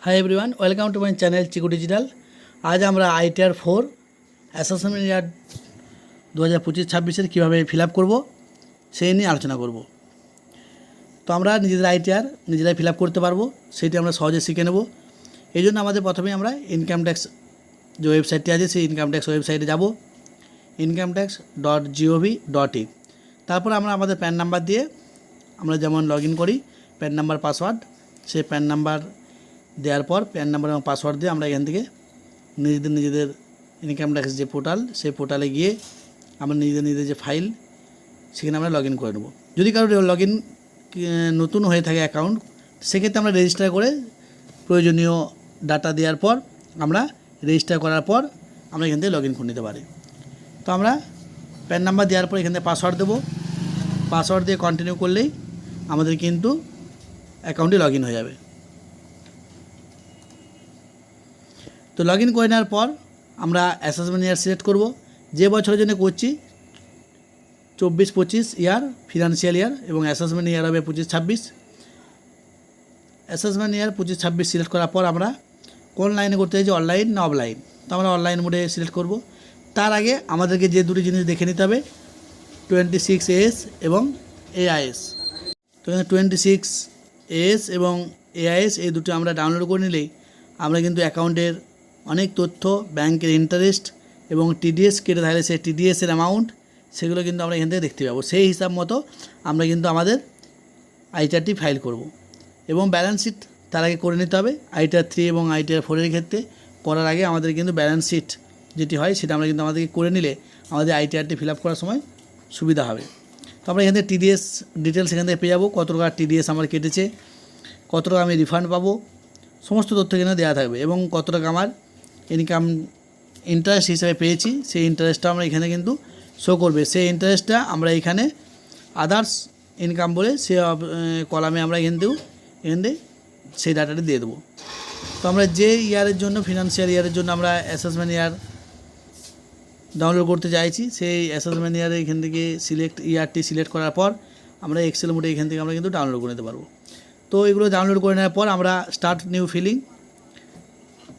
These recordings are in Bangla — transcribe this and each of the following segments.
High everyone welcome to my channel Chiku digital. आज আমরা আইটিআর 4 অ্যাসেসমেন্ট ইয়ার 2025-26 কীভাবে ফিল আপ করবো সেই নিয়ে আলোচনা করব। তো আমরা নিজেদের আইটিআর নিজেরাই ফিল আপ করতে পারবো, সেটি আমরা সহজে শিখে নেব। এই জন্য আমাদের প্রথমেই আমরা ইনকাম ট্যাক্স যে ওয়েবসাইটটি আছে সেই ইনকাম ট্যাক্স ওয়েবসাইটে যাব, incometax.gov.in। তারপর আমরা আমাদের প্যান নাম্বার দিয়ে আমরা যেমন লগ ইন করি, প্যান নাম্বার পাসওয়ার্ড, সেই প্যান নাম্বার দেওয়ার পর প্যান নাম্বার এবং পাসওয়ার্ড দিয়ে আমরা এখান থেকে নিজেদের ইনকাম ট্যাক্স যে পোর্টাল সেই পোর্টালে গিয়ে আমরা নিজেদের যে ফাইল সেখানে আমরা লগ ইন করে নেব। যদি কারো লগ ইন নতুন হয়ে থাকে অ্যাকাউন্ট, সেক্ষেত্রে আমরা রেজিস্টার করে প্রয়োজনীয় ডাটা দেওয়ার পর আমরা রেজিস্টার করার পর আমরা এখান থেকে লগ ইন করে নিতে পারি। তো আমরা প্যান নাম্বার দেওয়ার পর এখান থেকে পাসওয়ার্ড দেবো, পাসওয়ার্ড দিয়ে কন্টিনিউ করলেই আমাদের কিন্তু অ্যাকাউন্টে লগ ইন হয়ে যাবে। তো লগ ইন করে নেওয়ার পর আমরা অ্যাসেসমেন্ট ইয়ার সিলেক্ট করব, যে বছরের জন্য করছি 24-25 ইয়ার ফিনান্সিয়াল ইয়ার, এবং অ্যাসেসমেন্ট ইয়ার হবে 25-26। অ্যাসেসমেন্ট ইয়ার 25-26 সিলেক্ট করার পর আমরা কোন লাইনে করতে চাইছি, অনলাইন না অফলাইন। তো আমরা অনলাইন মোডে সিলেক্ট করব। তার আগে আমাদেরকে যে দুটি জিনিস দেখে নিতে হবে, 26AS এবং AIS। তো এখানে 26AS এবং AIS এই দুটো আমরা ডাউনলোড করে নিলেই আমরা কিন্তু অ্যাকাউন্টের অনেক তথ্য, ব্যাংকের ইন্টারেস্ট এবং টিডিএস কেটে থাকলে সেই টিডিএসের অ্যামাউন্ট সেগুলো কিন্তু আমরা এখান থেকে দেখতে পাবো। সেই হিসাব মতো আমরা কিন্তু আমাদের আইটিআরটি ফাইল করব এবং ব্যালেন্স শিট তার আগে করে নিতে হবে। আইটিআর 3 এবং আইটিআর 4-এর ক্ষেত্রে করার আগে আমাদের কিন্তু ব্যালেন্স শিট যেটি হয় সেটা আমরা কিন্তু আমাদেরকে করে নিলে আমাদের আইটিআরটি ফিল আপ করার সময় সুবিধা হবে। তো আমরা এখান থেকে টিডিএস ডিটেলস এখান থেকে পেয়ে যাবো, কত টাকা টিডিএস আমার কেটেছে, কত টাকা আমি রিফান্ড পাবো, সমস্ত তথ্য এখানে দেওয়া থাকবে এবং কত টাকা আমার ইনকাম ইন্টারেস্ট হিসেবে পেয়েছি সেই ইন্টারেস্টটা আমরা এখানে কিন্তু শো করবে। সেই ইন্টারেস্টটা আমরা এখানে আদার্স ইনকাম বলে সে কলামে আমরা এখানে সেই ডাটাটা দিয়ে দেবো। তো আমরা যে ইয়ারের জন্য ফিনান্সিয়াল ইয়ারের জন্য আমরা অ্যাসেসমেন্ট ইয়ার ডাউনলোড করতে চাইছি, সেই অ্যাসেসমেন্ট ইয়ারে এখান থেকে ইয়ারটি সিলেক্ট করার পর আমরা এক্সেল মোডে এখান থেকে আমরা কিন্তু ডাউনলোড করে নিতে পারবো। তো এগুলো ডাউনলোড করে নেওয়ার পর আমরা স্টার্ট নিউ ফিলিং,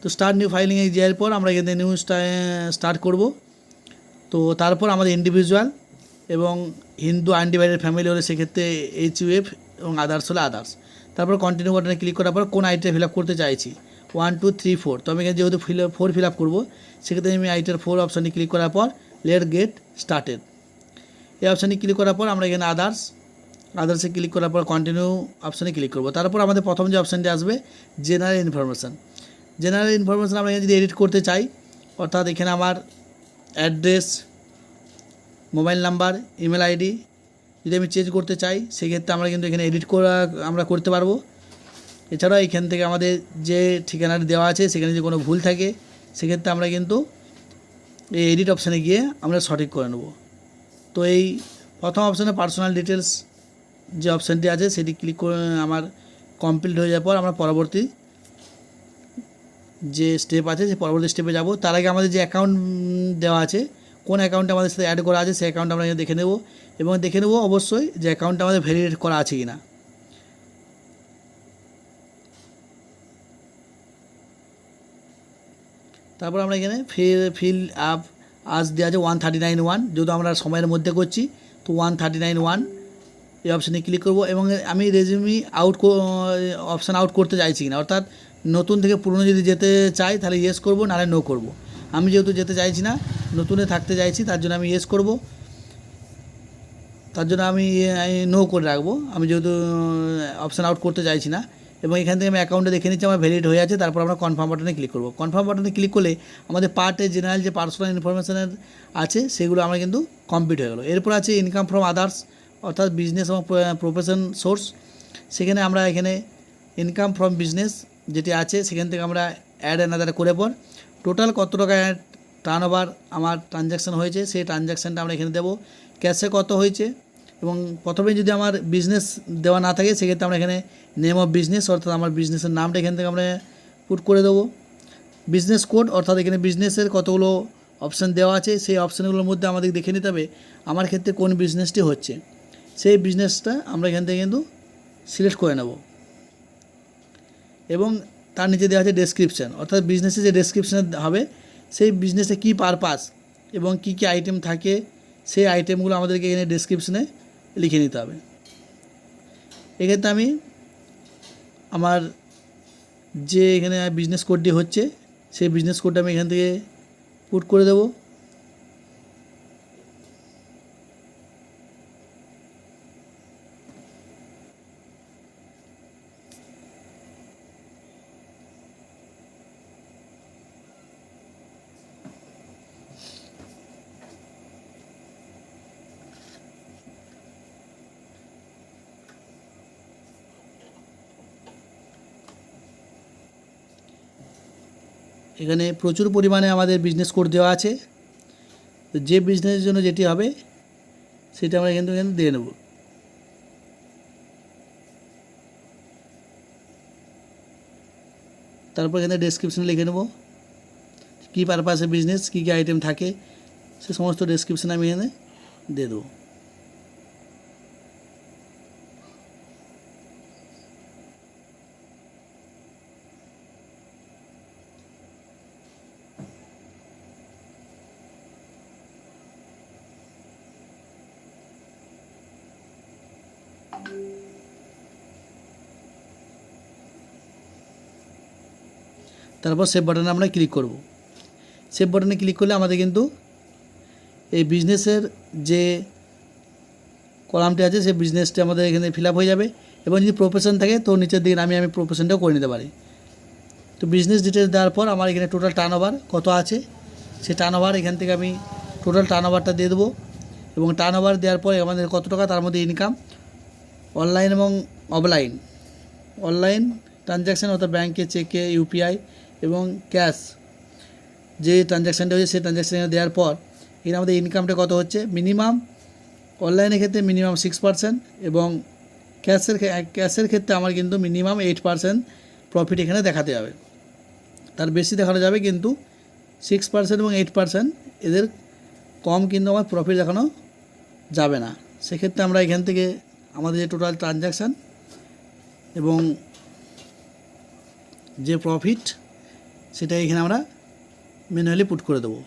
তো স্টার্ট নিউ ফাইলিংয়ে যাওয়ার পর আমরা এখানে নিউ স্টার্ট করব। তো তারপর আমাদের ইন্ডিভিজুয়াল এবং হিন্দু আনডিভাইডেড ফ্যামিলি হলে সেক্ষেত্রে HUF এবং আদার্স হলে আদার্স। তারপর কন্টিনিউ বাটনে ক্লিক করার পর কোন আইটিআর ফিল আপ করতে চাইছি, 1, 2, 3, 4। তো আমি এখানে যেহেতু 4 ফিল আপ করবো, সেক্ষেত্রে আমি আইটিআর 4 অপশানে ক্লিক করার পর লেট গেট স্টার্টেড এই অপশানে ক্লিক করার পর আমরা এখানে আদার্সে ক্লিক করার পর কন্টিনিউ অপশানে ক্লিক করব। তারপর আমাদের প্রথম যে অপশানটি আসবে জেনারেল ইনফরমেশান আমরা এখানে যদি এডিট করতে চাই, অর্থাৎ এখানে আমার address, mobile number, email ID যদি আমি চেঞ্জ করতে চাই, সেক্ষেত্রে আমরা কিন্তু এখানে এডিট আমরা করতে পারবো। এছাড়াও এখান থেকে আমাদের যে ঠিকানাটি দেওয়া আছে সেখানে যদি কোনো ভুল থাকে সেক্ষেত্রে আমরা কিন্তু এই এডিট অপশানে গিয়ে আমরা সঠিক করে নেব। তো এই প্রথম অপশানে পার্সোনাল ডিটেলস যে অপশানটি আছে সেটি ক্লিক করে আমার কমপ্লিট হয়ে যাওয়ার পর আমরা পরবর্তী যে স্টেপ আছে সেই পরবর্তী স্টেপে যাব। তার আগে আমাদের যে অ্যাকাউন্ট দেওয়া আছে, কোন অ্যাকাউন্টে আমাদের সাথে অ্যাড করা আছে সেই অ্যাকাউন্ট আমরা দেখে নেব এবং দেখে নেব অবশ্যই যে অ্যাকাউন্টটা আমাদের ভ্যালিডেট করা আছে কি না। তারপর আমরা এখানে ফিল আপ আজ দেওয়া আছে 139.1, যেহেতু আমরা সময়ের মধ্যে করছি তো 139.1 এই অপশানে ক্লিক করব এবং আমি রেজিউমি অপশান আউট করতে চাইছি কিনা, অর্থাৎ নতুন থেকে পুরনো যদি যেতে চাই তাহলে ইয়েস করব, নাহলে নো করব। আমি যেহেতু যেতে চাইছি না, নতুনে থাকতে চাইছি, তার জন্য আমি ইয়েস করব, তার জন্য আমি নো করে রাখবো। আমি যেহেতু অপশান আউট করতে চাইছি না এবং এখান থেকে আমি অ্যাকাউন্টে দেখে নিচ্ছি আমার ভ্যালিড হয়ে আছে। তারপর আমরা কনফার্ম বাটনে ক্লিক করব। কনফার্ম বাটনে ক্লিক করলে আমাদের পার্টে জেনারেল যে পার্সোনাল ইনফরমেশানের আছে সেগুলো আমরা কিন্তু কমপ্লিট হয়ে গেলো। এরপর আছে ইনকাম ফ্রম আদার্স, অর্থাৎ বিজনেস এবং প্রফেশন সোর্স। সেখানে আমরা এখানে ইনকাম ফ্রম বিজনেস যেটি আছে সেখান থেকে আমরা অ্যাড অ্যানাদার করে পর টোটাল কত টাকা টার্ন ওভার আমার ট্রানজ্যাকশান হয়েছে সেই ট্রানজ্যাকশানটা আমরা এখানে দেবো, ক্যাশে কত হয়েছে। এবং প্রথমে যদি আমার বিজনেস দেওয়া না থাকে সেক্ষেত্রে আমরা এখানে নেম অফ বিজনেস, অর্থাৎ আমার বিজনেসের নামটা এখান থেকে আমরা পুট করে দেবো। বিজনেস কোড, অর্থাৎ এখানে বিজনেসের কতগুলো অপশান দেওয়া আছে সেই অপশানগুলোর মধ্যে আমাদের দেখে নিতে হবে আমার ক্ষেত্রে কোন বিজনেসটি হচ্ছে, সেই বিজনেসটা আমরা এখান থেকে কিন্তু সিলেক্ট করে নেব এবং তার নিচে দেওয়া আছে ডেসক্রিপশান, অর্থাৎ বিজনেসে যে ডেসক্রিপশান হবে সেই বিজনেসে কী পারপাস এবং কী কী আইটেম থাকে সেই আইটেমগুলো আমাদেরকে এখানে ডেসক্রিপশানে লিখে নিতে হবে। এক্ষেত্রে আমি আমার যে এখানে বিজনেস কোডটি হচ্ছে সেই বিজনেস কোডটা আমি এখান থেকে পুট করে দেবো। এখানে প্রচুর পরিমাণে আমাদের বিজনেস কোড দেওয়া আছে, তো যে বিজনেসের জন্য যেটি হবে সেটা আমরা এখান থেকে দিয়ে নেব। তারপর এখানে ডেসক্রিপশানে লিখে নেব কী পারপাসে বিজনেস, কী কী আইটেম থাকে সে সমস্ত ডেসক্রিপশান আমি এখানে দিয়ে দেবো। তারপর সেভ বাটনে আমরা ক্লিক করব। সেভ বাটনে ক্লিক করলে আমাদের কিন্তু এই বিজনেসের যে কলামটি আছে সেই বিজনেসটি আমাদের এখানে ফিল আপ হয়ে যাবে, এবং যদি প্রফেশন থাকে তো নিচের দিকে আমি প্রফেশনটাও করে নিতে পারি। তো বিজনেস ডিটেলস দেওয়ার পর আমার এখানে টোটাল টার্নওভার কত আছে সেই টার্নওভার এখান থেকে আমি টোটাল টার্নওভারটা দিয়ে দেবো, এবং টার্নওভার দেওয়ার পরে আমাদের কত টাকা তার মধ্যে ইনকাম অনলাইন এবং অফলাইন, অনলাইন ট্রানজ্যাকশান অর্থাৎ ব্যাঙ্কে, চেকে, ইউপিআই এবং ক্যাশ যে ট্রানজ্যাকশানটা হচ্ছে সেই ট্রানজ্যাকশান দেওয়ার পর এখানে আমাদের ইনকামটা কত হচ্ছে। মিনিমাম অনলাইনের ক্ষেত্রে মিনিমাম 6% এবং ক্যাশের ক্ষেত্রে আমার কিন্তু মিনিমাম 8% প্রফিট এখানে দেখাতে হবে। তার বেশি দেখানো যাবে কিন্তু 6% এবং 8% এদের কম কিন্তু আমার প্রফিট দেখানো যাবে না। সেক্ষেত্রে আমরা এখান থেকে আমাদের যে টোটাল ট্রানজ্যাকশান এবং যে প্রফিট সেটা এখানে আমরা ম্যানুয়ালি পুট করে দেবো।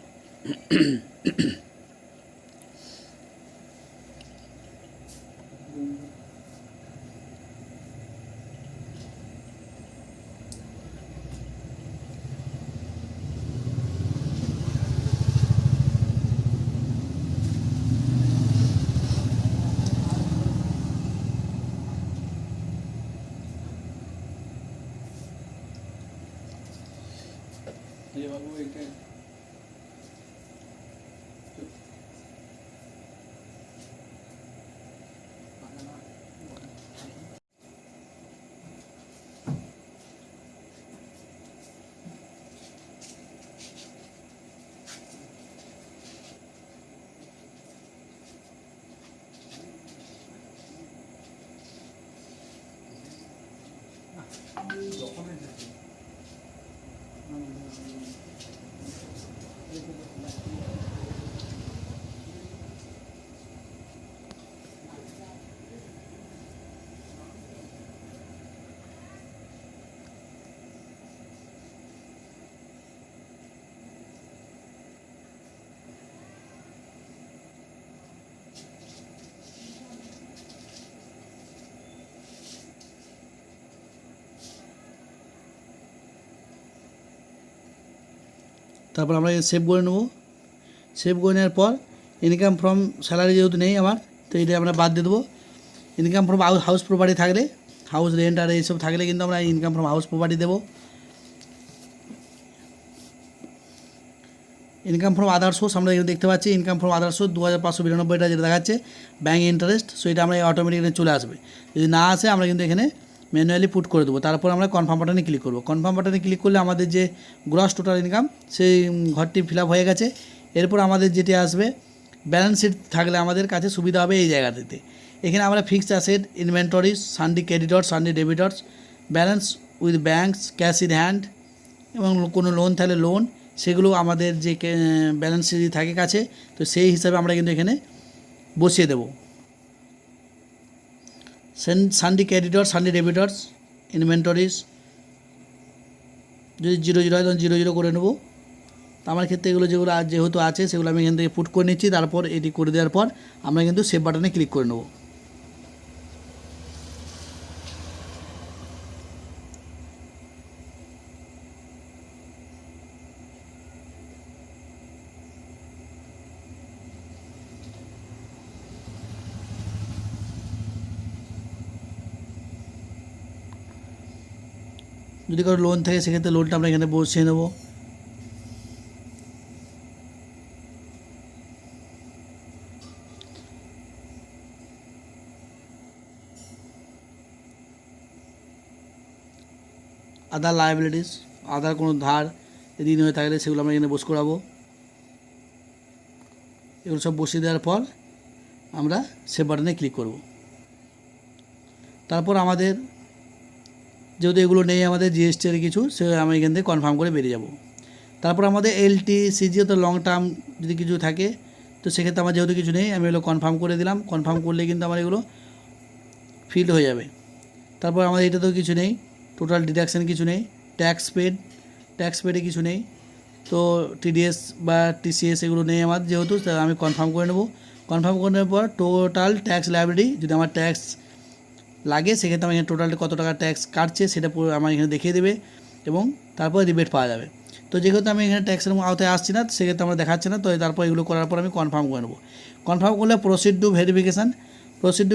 তারপর আমরা সেভ করে নেব। সেভ করে নেওয়ার পর ইনকাম ফ্রম স্যালারি যেহেতু নেই আমার, তো এটা আমরা বাদ দিয়ে দেবো। ইনকাম ফ্রম হাউস প্রপার্টি থাকলে, হাউস রেন্ট আর এইসব থাকলে কিন্তু আমরা ইনকাম ফ্রম হাউস প্রপার্টি দেবো। ইনকাম ফ্রম আদার সোর্স আমরা এখানে দেখতে পাচ্ছি ইনকাম ফ্রম আদার সোর্স 2592 যেটা দেখাচ্ছে ব্যাঙ্ক ইন্টারেস্ট, সো এটা আমরা অটোমেটিক্যালি চলে আসবে। যদি না আসে আমরা কিন্তু এখানে ম্যানুয়ালি পুট করে দেবো। তারপর আমরা কনফার্ম বাটনে ক্লিক করব। কনফার্ম বাটনে ক্লিক করলে আমাদের যে গ্রস টোটাল ইনকাম সেই ঘরটি ফিল আপ হয়ে গেছে। এরপর আমাদের যেটি আসবে ব্যালেন্স শিট থাকলে আমাদের কাছে সুবিধা হবে এই জায়গাটিতে। এখানে আমরা fixed asset, inventories, sundry creditors, sundry debtors, balance with banks, cash in hand এবং কোনো লোন থাকলে লোন, সেগুলো আমাদের যে ব্যালেন্স শিট থাকে কাছে, তো সেই হিসাবে আমরা কিন্তু এখানে বসিয়ে দেবো। সানডে ক্রেডিটর্স, সানডে ডেবিটর্স, ইনভেন্টরিজ, যদি 00 হয় তখন 00 করে নেব। তো আমার ক্ষেত্রে এগুলো যেগুলো যেহেতু আছে সেগুলো আমি এখান থেকে পুট করে নিচ্ছি। তারপর এটি করে দেওয়ার পর আমরা কিন্তু সেভ বাটনে ক্লিক করে নেব। যদি কারো লোন থাকে সেক্ষেত্রে লোনটা আমরা এখানে বসিয়ে নেব। আদার লায়াবিলিটিস, আদার কোনো ধার ঋণ হয়ে থাকলে সেগুলো আমরা এখানে বস করাবো। এগুলো সব বসিয়ে দেওয়ার পর আমরা সেভ বাটনে ক্লিক করব। তারপর আমাদের যেহেতু এগুলো নেই আমাদের জিএসটির কিছু, সে আমি এখান থেকে কনফার্ম করে বেরিয়ে যাব। তারপর আমাদের LTCG তো লং টার্ম যদি কিছু থাকে, তো সেক্ষেত্রে আমার যেহেতু কিছু নেই আমি এগুলো কনফার্ম করে দিলাম। কনফার্ম করলে কিন্তু আমার এগুলো ফিল হয়ে যাবে। তারপর আমাদের এটা তো কিছু নেই, টোটাল ডিডাকশান কিছু নেই, ট্যাক্স পেডে কিছু নেই। তো TDS বা TCS এগুলো নেই আমার যেহেতু, আমি কনফার্ম করে নেব। কনফার্ম করে নেওয়ার পর টোটাল ট্যাক্স লায়াবিলিটি, যদি আমার ট্যাক্স লাগে সেক্ষেত্রে আমার এখানে টোটাল কত টাকা ট্যাক্স কাটছে সেটা পুরো আমার এখানে দেখিয়ে দেবে এবং তারপর রিবেট পাওয়া যাবে। তো যেহেতু আমি এখানে ট্যাক্সের আওতায় আসছি না সেক্ষেত্রে আমার দেখাচ্ছে না। তো তারপর এগুলো করার পর আমি কনফার্ম করে নেব। কনফার্ম করলে প্রসিড টু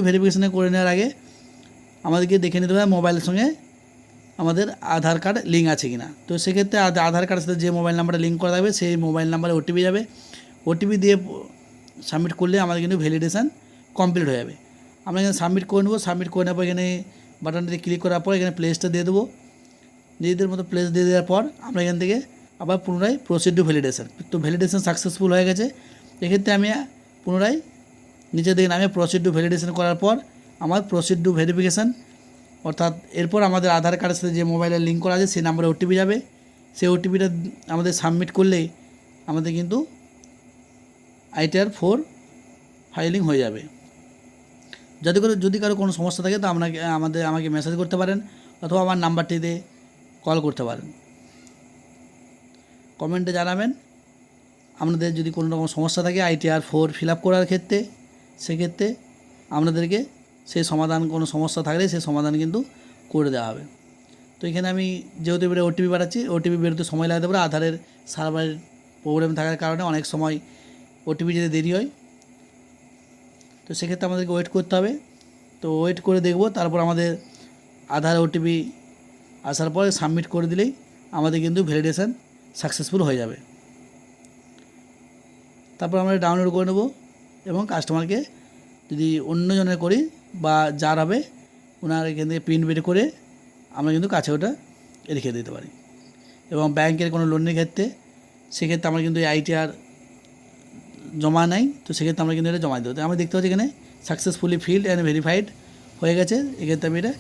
ভেরিফিকেশানে করে নেওয়ার আগে আমাদেরকে দেখে নিতে হবে মোবাইলের সঙ্গে আমাদের আধার কার্ড লিঙ্ক আছে কিনা। তো সেক্ষেত্রে আধার কার্ডের সাথে যে মোবাইল নাম্বারটা লিঙ্ক করা থাকবে সেই মোবাইল নাম্বারে OTP যাবে। OTP দিয়ে সাবমিট করলে আমাদের কিন্তু ভ্যালিডেশান কমপ্লিট হয়ে যাবে। আমরা এখানে সাবমিট করে নেব। সাবমিট করে নেওয়ার পর এখানে বাটনটিতে ক্লিক করার পর এখানে প্লেসটা দিয়ে দেবো। নিজেদের মতো প্লেস দিয়ে দেওয়ার পর আমরা এখান থেকে আবার পুনরায় প্রসিড টু ভ্যালিডেশান। তো ভ্যালিডেশান সাকসেসফুল হয়ে গেছে। এক্ষেত্রে আমি পুনরায় নিচে দিকে নামে প্রসিড টু ভ্যালিডেশান করার পর আমার প্রসিড টু ভেরিফিকেশান, অর্থাৎ এরপর আমাদের আধার কার্ডের সাথে যে মোবাইলের লিঙ্ক করা আছে সেই নাম্বারে OTP যাবে। সেই OTPটা আমাদের সাবমিট করলেই আমাদের কিন্তু ITR 4 ফাইলিং হয়ে যাবে। যদি কারো কোনো সমস্যা থাকে তো আমাকে মেসেজ করতে পারেন অথবা আমার নাম্বারটিতে কল করতে পারেন। কমেন্টে জানাবেন আপনাদের যদি কোনো রকম সমস্যা থাকে ITR 4 ফিল আপ করার ক্ষেত্রে, সেক্ষেত্রে আপনাদেরকে সেই সমাধান, কোনো সমস্যা থাকলে সেই সমাধান কিন্তু করে দেওয়া হবে। তো এখানে আমি যেহেতু এবারে OTP পাঠাচ্ছি, OTP বেরোতে সময় লাগতে পারে। আধারের সার্ভারের প্রবলেম থাকার কারণে অনেক সময় OTP যেতে দেরি হয়। তো সেক্ষেত্রে আমাদেরকে ওয়েট করতে হবে। তো ওয়েট করে দেখব, তারপর আমাদের আধার OTP আসার পরে সাবমিট করে দিলেই আমাদের কিন্তু ভ্যালিডেশান সাকসেসফুল হয়ে যাবে। তারপর আমরা ডাউনলোড করে নেব এবং কাস্টমারকে যদি অন্যজনের করি বা যার হবে ওনার এখান থেকে প্রিন্ট বের করে আমরা কিন্তু কাছে ওটা রেখে দিতে পারি। এবং ব্যাংকের কোনো লোনের ক্ষেত্রে সেক্ষেত্রে আমরা কিন্তু ITR জমা নাই, তো সেক্ষেত্রে আমরা কিন্তু এটা জমা দিতে হবে। আমরা দেখতে পাচ্ছি এখানে সাকসেসফুলি ফিল্ড অ্যান্ড ভেরিফাইড হয়ে গেছে। এক্ষেত্রে আমি এটা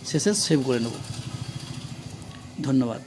শেষে সেভ করে নেব। ধন্যবাদ।